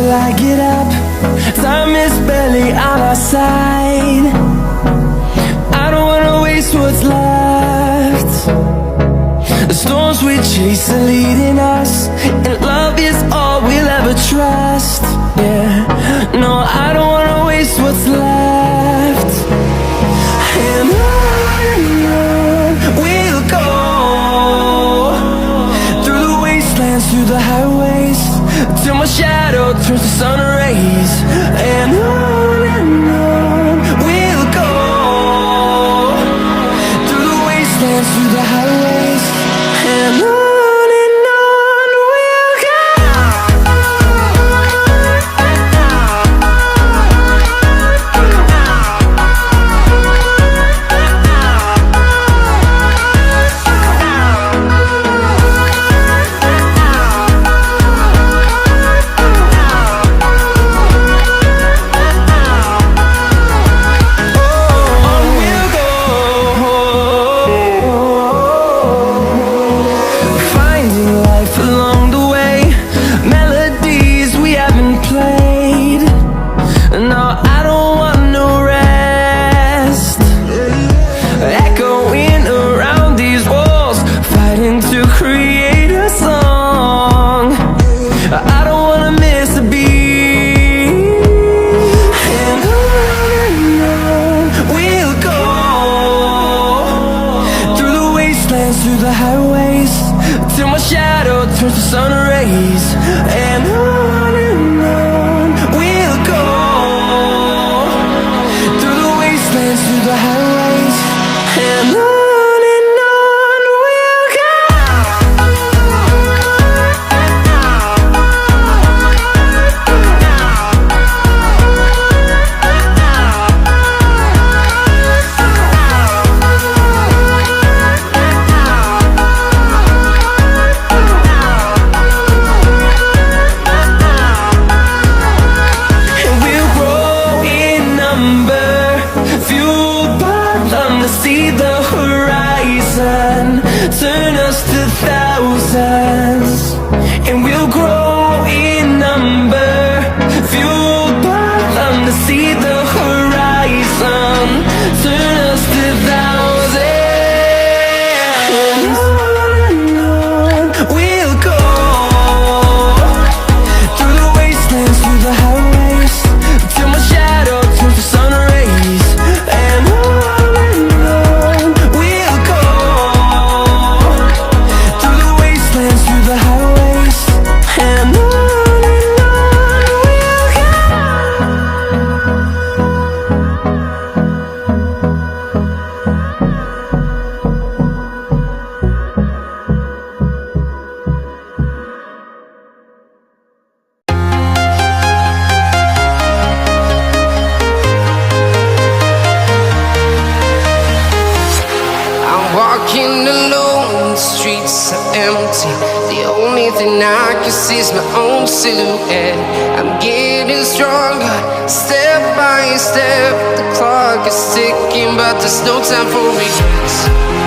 till I get up. Time is barely on our side. I don't wanna waste what's left. The storms we chase are leading us, and love is all we'll ever trust. Yeah, no, I don't wanna waste what's left. And on we'll go, through the wastelands, through the highways, till my shadow turns to sun rays. And on we'll go, through the wastelands, through the highways, and on we'll go. Through the highways, till my shadow turns to sun rays. And on we'll go, through the wastelands, through the highways, and on we'll go. See the horizon, turn us to thousands, and we'll grow in number, fueled by them. To see the horizon, turn us to thousands, and on we'll go, through the wastelands, through the highways, till my shadow turns to sun rays. And walking alone, the streets are empty. The only thing I can see is my own silhouette. I'm getting stronger, step by step. The clock is ticking, but there's no time for regrets.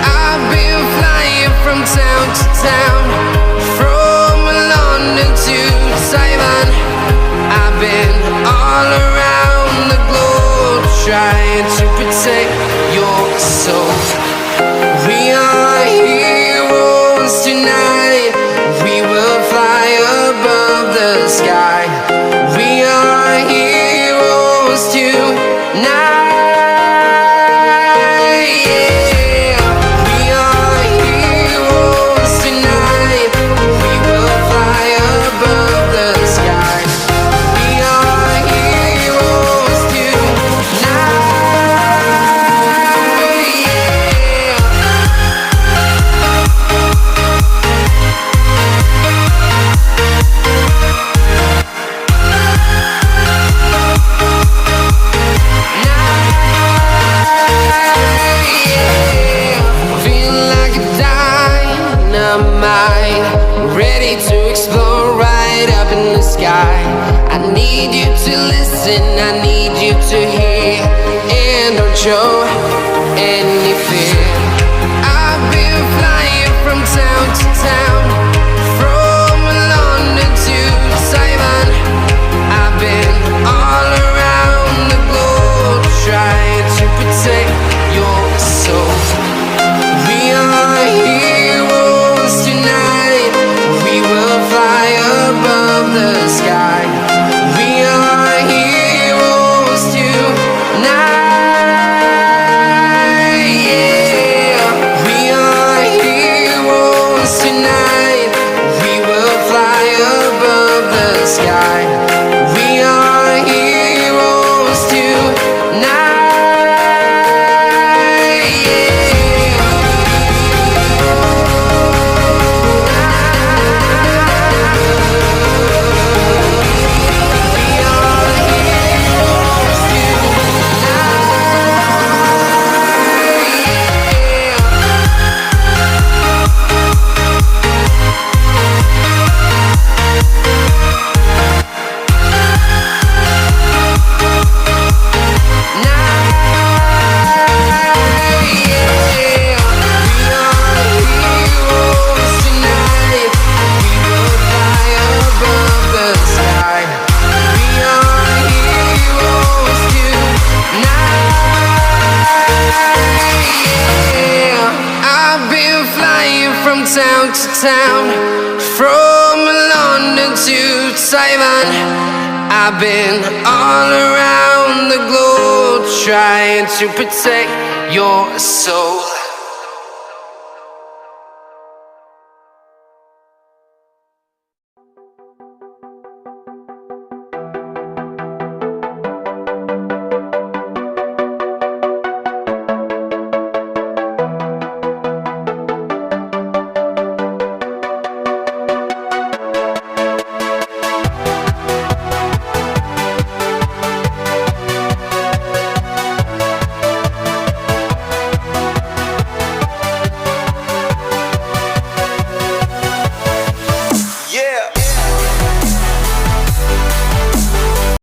I've been flying from town to town, from London to Taiwan. I've been all around the globe, trying to protect your soul. We are heroes tonight. We will fly above the sky. We are heroes tonight. Yeah. We are heroes tonight. We will fly above the sky. We are heroes tonight. Yeah. Ready to explore right up in the sky. I need you to listen, I need you to hear, and don't show any fear. I've been flying from town to town, from London to Taiwan. town, from London to Taiwan. I've been all around the globe trying to protect your soul.